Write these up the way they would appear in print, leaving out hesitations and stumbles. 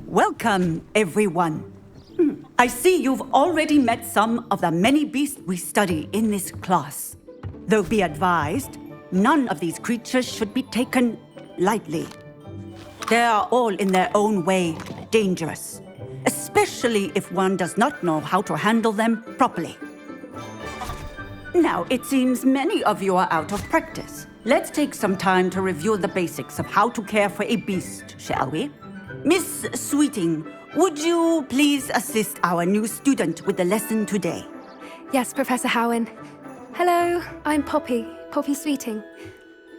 Welcome, everyone. I see you've already met some of the many beasts we study in this class. Though be advised, none of these creatures should be taken lightly. They are all in their own way dangerous, especially if one does not know how to handle them properly. Now, it seems many of you are out of practice. Let's take some time to review the basics of how to care for a beast, shall we? Miss Sweeting, would you please assist our new student with the lesson today? Yes, Professor Howen. Hello, I'm Poppy Sweeting.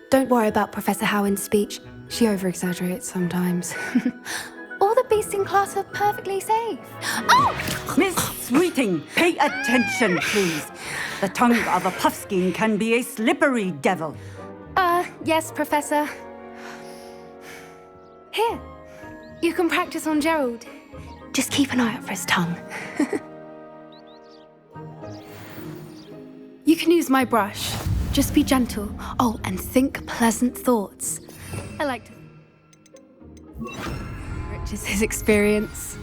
Don't worry about Professor Howen's speech. She over-exaggerates sometimes. All the beasts in class are perfectly safe. Oh! Miss Sweeting, pay attention, please. The tongue of a puffskein can be a slippery devil. Yes, Professor. Here, you can practice on Gerald. Just keep an eye out for his tongue. You can use my brush. Just be gentle. Oh, and think pleasant thoughts. I like to... Enriches his experience.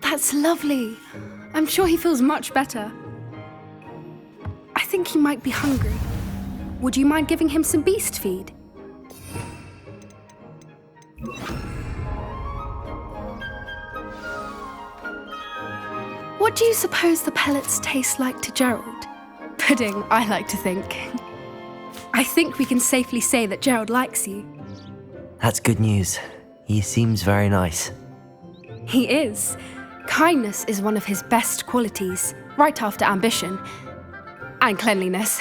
That's lovely. I'm sure he feels much better. I think he might be hungry. Would you mind giving him some beast feed? What do you suppose the pellets taste like to Gerald? Pudding, I like to think. I think we can safely say that Gerald likes you. That's good news. He seems very nice. He is. Kindness is one of his best qualities, right after ambition. And cleanliness.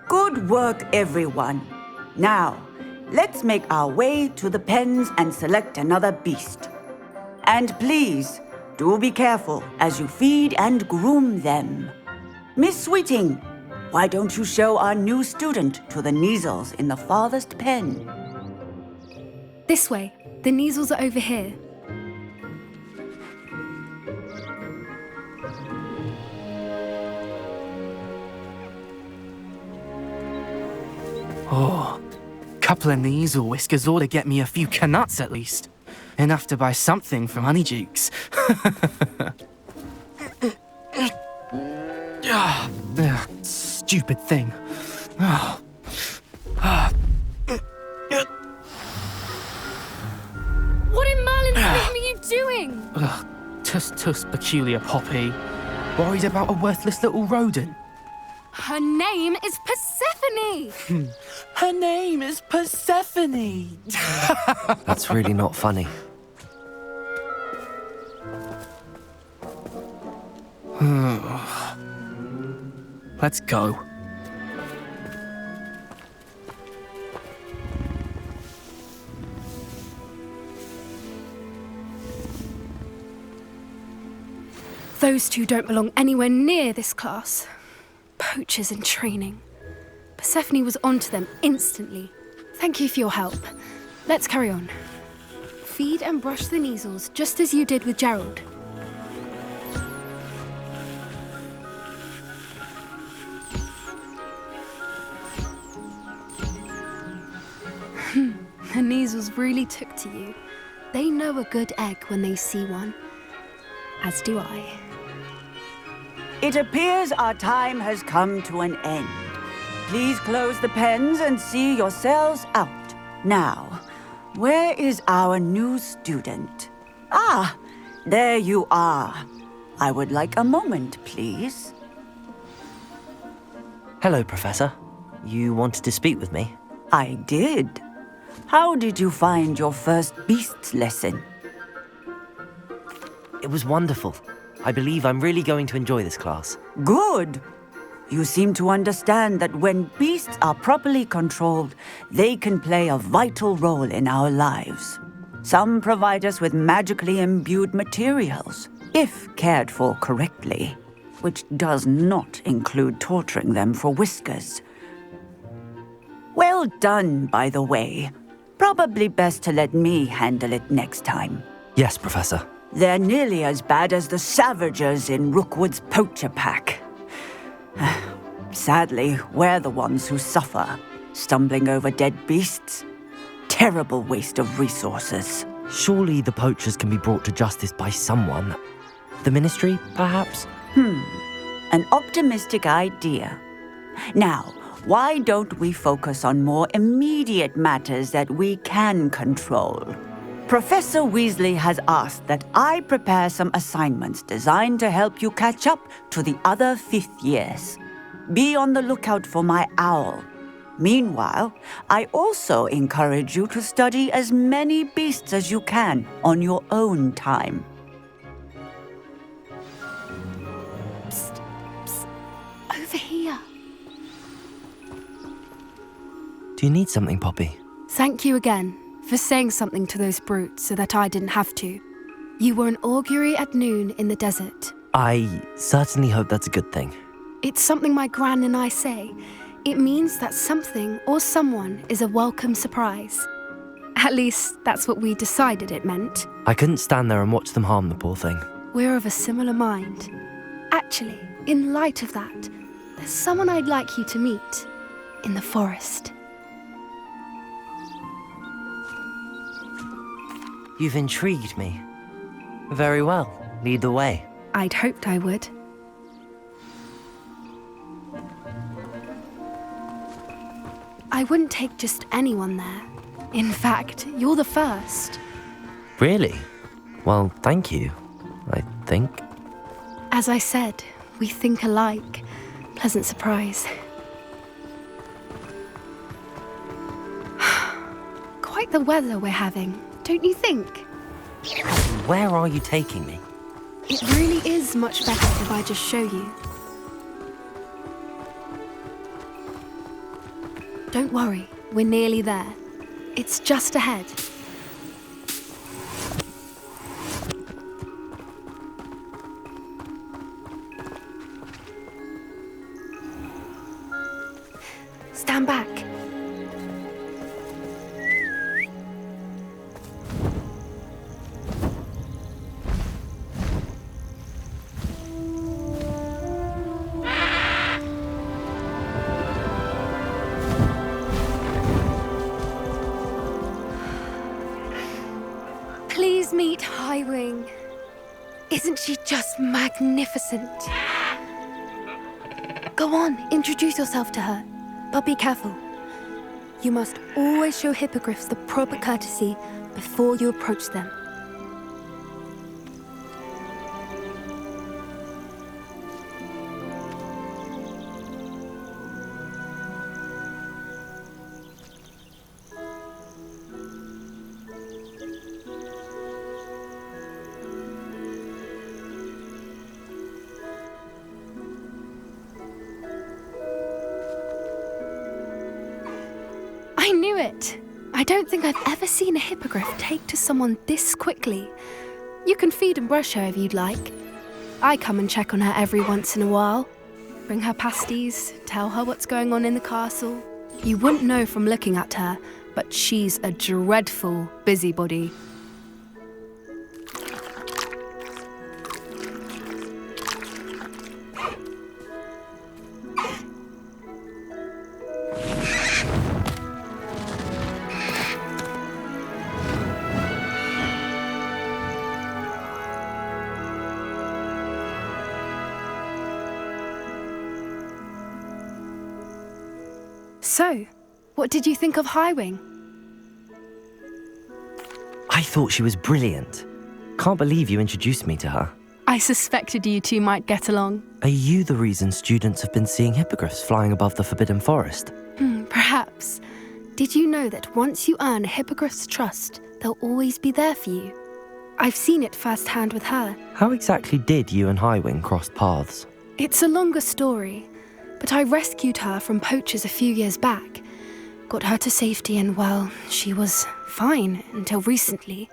Good work, everyone. Now, let's make our way to the pens and select another beast. And please, do be careful as you feed and groom them. Miss Sweeting, why don't you show our new student to the Neasels in the farthest pen? This way. The Neasels are over here. Oh, couple of Neasel whiskers ought to get me a few canuts at least. Enough to buy something from Honeydukes. Stupid thing. What in Merlin's name are you doing? Tuss, peculiar Poppy. Worried about a worthless little rodent. Her name is Persephone! Her name is Persephone! That's really not funny. Let's go. Those two don't belong anywhere near this class. Poachers in training. Persephone was onto them instantly. Thank you for your help. Let's carry on. Feed and brush the Neasels just as you did with Gerald. The Neasels really took to you. They know a good egg when they see one. As do I. It appears our time has come to an end. Please close the pens and see yourselves out. Now, where is our new student? Ah, there you are. I would like a moment, please. Hello, Professor. You wanted to speak with me? I did. How did you find your first beasts lesson? It was wonderful. I believe I'm really going to enjoy this class. Good. You seem to understand that when beasts are properly controlled, they can play a vital role in our lives. Some provide us with magically imbued materials, if cared for correctly, which does not include torturing them for whiskers. Well done, by the way. Probably best to let me handle it next time. Yes, Professor. They're nearly as bad as the Savagers in Rookwood's poacher pack. Sadly, we're the ones who suffer, stumbling over dead beasts. terrible waste of resources. Surely the poachers can be brought to justice by someone. The ministry, perhaps? An optimistic idea. Now, why don't we focus on more immediate matters that we can control? Professor Weasley has asked that I prepare some assignments designed to help you catch up to the other 5th years. Be on the lookout for my owl. Meanwhile, I also encourage you to study as many beasts as you can on your own time. Over here. Do you need something, Poppy? Thank you again for saying something to those brutes so that I didn't have to. You were an augury at noon in the desert. I certainly hope that's a good thing. It's something my gran and I say. It means that something or someone is a welcome surprise. At least, that's what we decided it meant. I couldn't stand there and watch them harm the poor thing. We're of a similar mind. Actually, in light of that, there's someone I'd like you to meet in the forest. You've intrigued me. Very well. Lead the way. I'd hoped I would. I wouldn't take just anyone there. In fact, you're the first. Really? Well, thank you, I think. As I said, we think alike. Pleasant surprise. Quite the weather we're having, don't you think? Where are you taking me? It really is much better if I just show you. Don't worry, we're nearly there. It's just ahead. Stand back. Please meet Highwing. Isn't she just magnificent? Go on, introduce yourself to her. But be careful. You must always show hippogriffs the proper courtesy before you approach them. I knew it! I don't think I've ever seen a hippogriff take to someone this quickly. You can feed and brush her if you'd like. I come and check on her every once in a while. Bring her pasties, tell her what's going on in the castle. You wouldn't know from looking at her, but she's a dreadful busybody. So, what did you think of Highwing? I thought she was brilliant. Can't believe you introduced me to her. I suspected you two might get along. Are you the reason students have been seeing hippogriffs flying above the Forbidden Forest? Perhaps. Did you know that once you earn a hippogriff's trust, they'll always be there for you? I've seen it firsthand with her. How exactly did you and Highwing cross paths? It's a longer story, but I rescued her from poachers a few years back. Got her to safety and, well, she was fine until recently.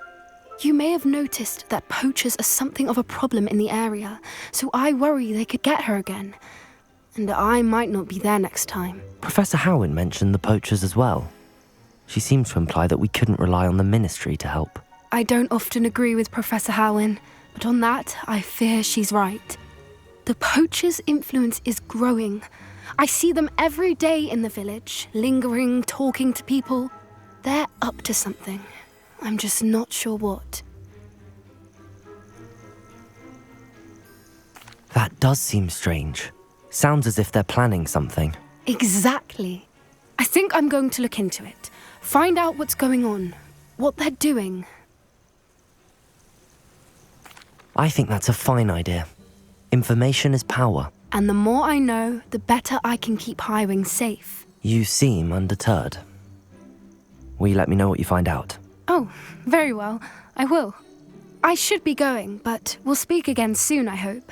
You may have noticed that poachers are something of a problem in the area, so I worry they could get her again. And I might not be there next time. Professor Howin mentioned the poachers as well. She seemed to imply that we couldn't rely on the ministry to help. I don't often agree with Professor Howin, but on that, I fear she's right. The poachers' influence is growing. I see them every day in the village, lingering, talking to people. They're up to something. I'm just not sure what. That does seem strange. Sounds as if they're planning something. Exactly. I think I'm going to look into it. Find out what's going on. What they're doing. I think that's a fine idea. Information is power. And the more I know, the better I can keep Highwing safe. You seem undeterred. Will you let me know what you find out? Oh, very well. I will. I should be going, but we'll speak again soon, I hope.